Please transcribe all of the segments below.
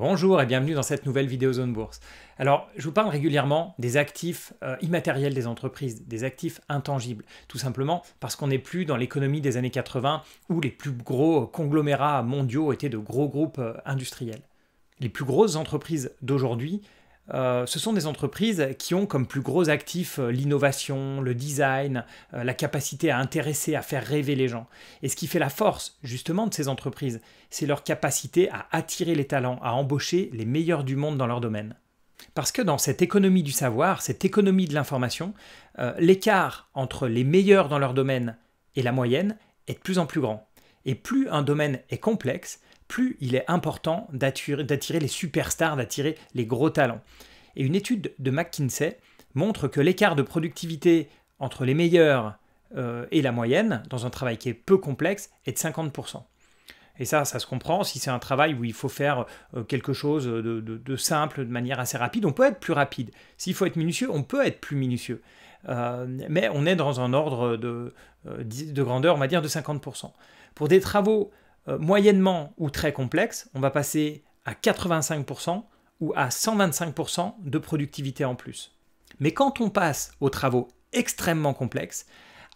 Bonjour et bienvenue dans cette nouvelle vidéo Zone Bourse. Alors, je vous parle régulièrement des actifs immatériels des entreprises, des actifs intangibles, tout simplement parce qu'on n'est plus dans l'économie des années 80 où les plus gros conglomérats mondiaux étaient de gros groupes industriels. Les plus grosses entreprises d'aujourd'hui, ce sont des entreprises qui ont comme plus gros actifs l'innovation, le design, la capacité à intéresser, à faire rêver les gens. Et ce qui fait la force justement de ces entreprises, c'est leur capacité à attirer les talents, à embaucher les meilleurs du monde dans leur domaine. Parce que dans cette économie du savoir, cette économie de l'information, l'écart entre les meilleurs dans leur domaine et la moyenne est de plus en plus grand. Et plus un domaine est complexe, plus il est important d'attirer les superstars, d'attirer les gros talents. Et une étude de McKinsey montre que l'écart de productivité entre les meilleurs et la moyenne, dans un travail qui est peu complexe, est de 50%. Et ça se comprend. Si c'est un travail où il faut faire quelque chose de simple, de manière assez rapide, on peut être plus rapide. S'il faut être minutieux, on peut être plus minutieux. Mais on est dans un ordre de grandeur, on va dire, de 50%. Pour des travaux moyennement ou très complexes, on va passer à 85% ou à 125% de productivité en plus. Mais quand on passe aux travaux extrêmement complexes,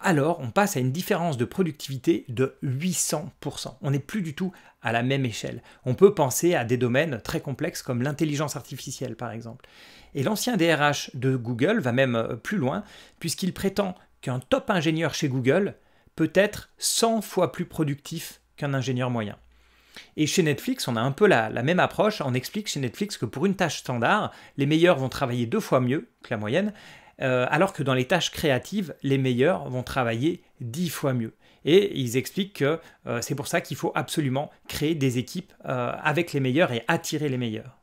alors on passe à une différence de productivité de 800%. On n'est plus du tout à la même échelle. On peut penser à des domaines très complexes comme l'intelligence artificielle par exemple. Et l'ancien DRH de Google va même plus loin puisqu'il prétend qu'un top ingénieur chez Google peut être 100 fois plus productif qu'un ingénieur moyen. Et chez Netflix, on a un peu la même approche. On explique chez Netflix que pour une tâche standard, les meilleurs vont travailler 2 fois mieux que la moyenne, alors que dans les tâches créatives, les meilleurs vont travailler 10 fois mieux. Et ils expliquent que c'est pour ça qu'il faut absolument créer des équipes avec les meilleurs et attirer les meilleurs.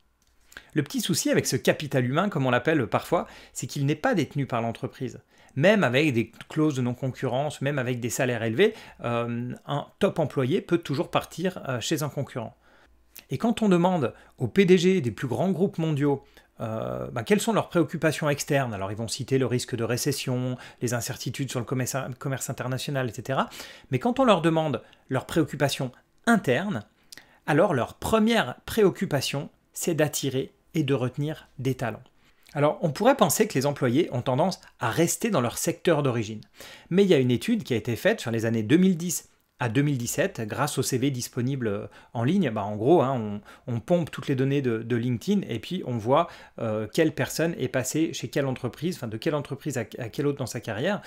Le petit souci avec ce capital humain, comme on l'appelle parfois, c'est qu'il n'est pas détenu par l'entreprise. Même avec des clauses de non-concurrence, même avec des salaires élevés, un top employé peut toujours partir chez un concurrent. Et quand on demande aux PDG des plus grands groupes mondiaux quelles sont leurs préoccupations externes, alors ils vont citer le risque de récession, les incertitudes sur le commerce international, etc. Mais quand on leur demande leurs préoccupations internes, alors leur première préoccupation, c'est d'attirer et de retenir des talents. Alors, on pourrait penser que les employés ont tendance à rester dans leur secteur d'origine. Mais il y a une étude qui a été faite sur les années 2010 à 2017, grâce au CV disponible en ligne. En gros, on pompe toutes les données de LinkedIn et puis on voit quelle personne est passée chez quelle entreprise, de quelle entreprise à quelle autre dans sa carrière.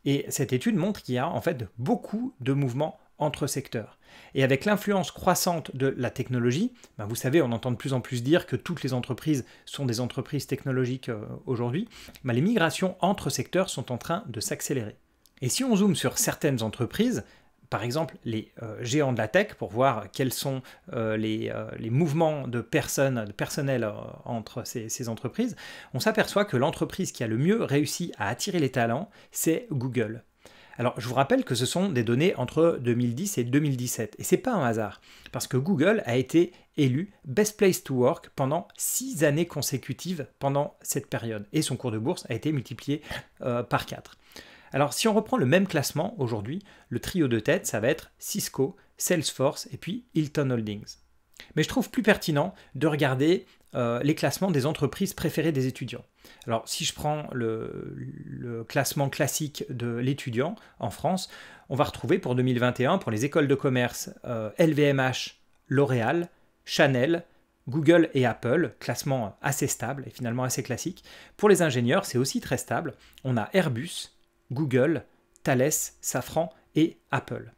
Et cette étude montre qu'il y a en fait beaucoup de mouvements entre secteurs. Et avec l'influence croissante de la technologie, vous savez, on entend de plus en plus dire que toutes les entreprises sont des entreprises technologiques aujourd'hui, les migrations entre secteurs sont en train de s'accélérer. Et si on zoome sur certaines entreprises, par exemple les géants de la tech, pour voir quels sont les mouvements de personnel entre ces entreprises, on s'aperçoit que l'entreprise qui a le mieux réussi à attirer les talents, c'est Google. Alors, je vous rappelle que ce sont des données entre 2010 et 2017. Et ce n'est pas un hasard, parce que Google a été élu Best Place to Work pendant 6 années consécutives pendant cette période. Et son cours de bourse a été multiplié par 4. Alors, si on reprend le même classement aujourd'hui, le trio de tête, ça va être Cisco, Salesforce et puis Hilton Holdings. Mais je trouve plus pertinent de regarder les classements des entreprises préférées des étudiants. Alors, si je prends le classement classique de l'étudiant en France, on va retrouver pour 2021, pour les écoles de commerce, LVMH, L'Oréal, Chanel, Google et Apple, classement assez stable et finalement assez classique. Pour les ingénieurs, c'est aussi très stable. On a Airbus, Google, Thales, Safran et Apple.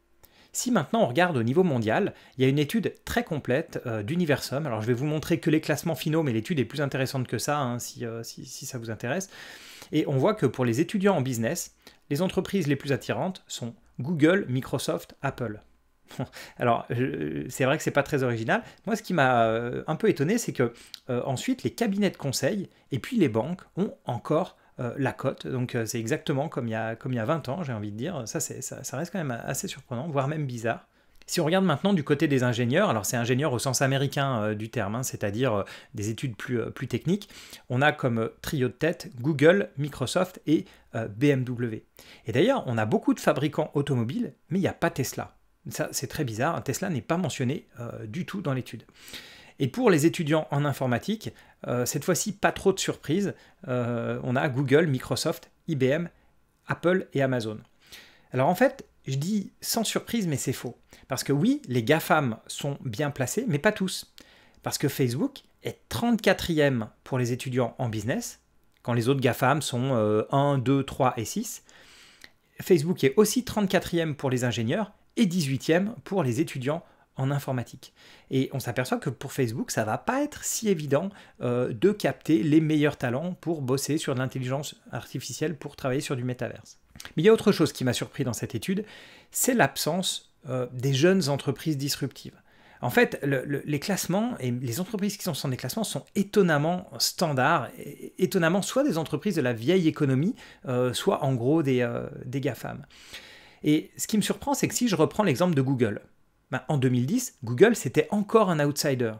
Si maintenant on regarde au niveau mondial, il y a une étude très complète d'Universum. Alors je vais vous montrer que les classements finaux, mais l'étude est plus intéressante que ça, si ça vous intéresse. Et on voit que pour les étudiants en business, les entreprises les plus attirantes sont Google, Microsoft, Apple. Alors c'est vrai que c'est pas très original. Moi ce qui m'a un peu étonné, c'est que ensuite les cabinets de conseil et puis les banques ont encore la cote, donc c'est exactement comme il y a 20 ans, j'ai envie de dire. Ça reste quand même assez surprenant, voire même bizarre. Si on regarde maintenant du côté des ingénieurs, alors c'est ingénieur au sens américain du terme, c'est-à-dire des études plus techniques, on a comme trio de tête Google, Microsoft et BMW. Et d'ailleurs, on a beaucoup de fabricants automobiles, mais il n'y a pas Tesla. Ça, c'est très bizarre, Tesla n'est pas mentionné du tout dans l'étude. Et pour les étudiants en informatique, cette fois-ci, pas trop de surprises. On a Google, Microsoft, IBM, Apple et Amazon. Alors en fait, je dis sans surprise, mais c'est faux. Parce que oui, les GAFAM sont bien placés, mais pas tous. Parce que Facebook est 34e pour les étudiants en business, quand les autres GAFAM sont 1, 2, 3 et 6. Facebook est aussi 34e pour les ingénieurs et 18e pour les étudiants en informatique. Et on s'aperçoit que pour Facebook, ça ne va pas être si évident de capter les meilleurs talents pour bosser sur de l'intelligence artificielle, pour travailler sur du métaverse. Mais il y a autre chose qui m'a surpris dans cette étude, c'est l'absence des jeunes entreprises disruptives. En fait, les classements et les entreprises qui sont dans des classements sont étonnamment standards, étonnamment soit des entreprises de la vieille économie, soit en gros des GAFAM. Et ce qui me surprend, c'est que si je reprends l'exemple de Google, en 2010, Google, c'était encore un outsider,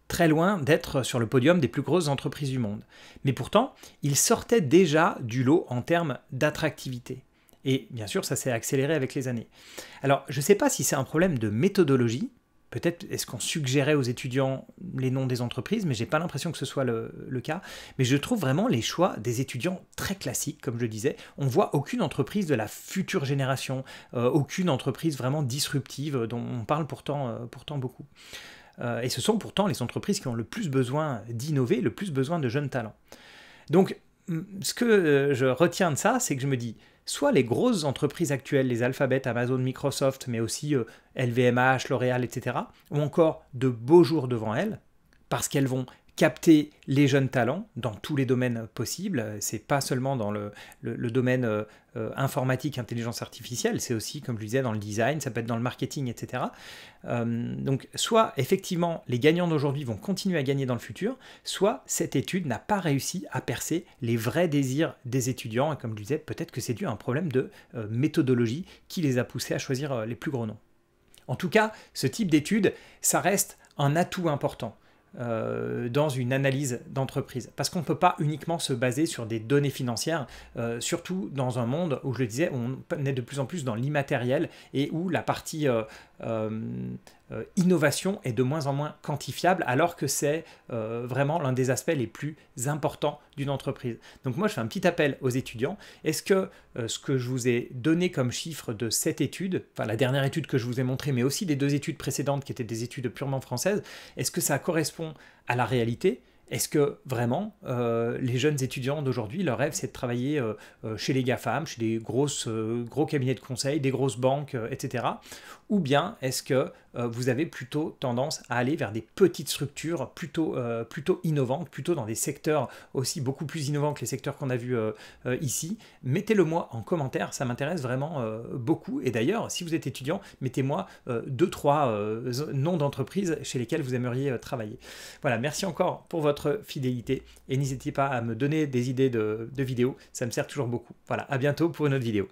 très loin d'être sur le podium des plus grosses entreprises du monde. Mais pourtant, il sortait déjà du lot en termes d'attractivité. Et bien sûr, ça s'est accéléré avec les années. Alors, je ne sais pas si c'est un problème de méthodologie. Peut-être est-ce qu'on suggérait aux étudiants les noms des entreprises, mais je n'ai pas l'impression que ce soit le cas. Mais je trouve vraiment les choix des étudiants très classiques, comme je disais. On ne voit aucune entreprise de la future génération, aucune entreprise vraiment disruptive, dont on parle pourtant beaucoup. Et ce sont pourtant les entreprises qui ont le plus besoin d'innover, le plus besoin de jeunes talents. Donc, ce que je retiens de ça, c'est que je me dis, soit les grosses entreprises actuelles, les Alphabet, Amazon, Microsoft, mais aussi LVMH, L'Oréal, etc., ont encore de beaux jours devant elles, parce qu'elles vont capter les jeunes talents dans tous les domaines possibles. C'est pas seulement dans le domaine informatique, intelligence artificielle, c'est aussi, comme je le disais, dans le design, ça peut être dans le marketing, etc. Donc, soit effectivement, les gagnants d'aujourd'hui vont continuer à gagner dans le futur, soit cette étude n'a pas réussi à percer les vrais désirs des étudiants. Et comme je le disais, peut-être que c'est dû à un problème de méthodologie qui les a poussés à choisir les plus gros noms. En tout cas, ce type d'étude, ça reste un atout important dans une analyse d'entreprise. Parce qu'on ne peut pas uniquement se baser sur des données financières, surtout dans un monde où, je le disais, on est de plus en plus dans l'immatériel et où la partie innovation est de moins en moins quantifiable, alors que c'est vraiment l'un des aspects les plus importants d'une entreprise. Donc moi, je fais un petit appel aux étudiants. Est-ce que ce que je vous ai donné comme chiffre de cette étude, enfin la dernière étude que je vous ai montrée, mais aussi des 2 études précédentes qui étaient des études purement françaises, est-ce que ça correspond à la réalité ? Est-ce que vraiment les jeunes étudiants d'aujourd'hui, leur rêve c'est de travailler chez les GAFAM, chez des gros cabinets de conseil, des grosses banques, etc. Ou bien est-ce que vous avez plutôt tendance à aller vers des petites structures plutôt innovantes, plutôt dans des secteurs aussi beaucoup plus innovants que les secteurs qu'on a vus ici? Mettez-le moi en commentaire, ça m'intéresse vraiment beaucoup. Et d'ailleurs, si vous êtes étudiant, mettez-moi 2-3 noms d'entreprises chez lesquelles vous aimeriez travailler. Voilà, merci encore pour votre fidélité et n'hésitez pas à me donner des idées de vidéos, ça me sert toujours beaucoup. Voilà, à bientôt pour une autre vidéo.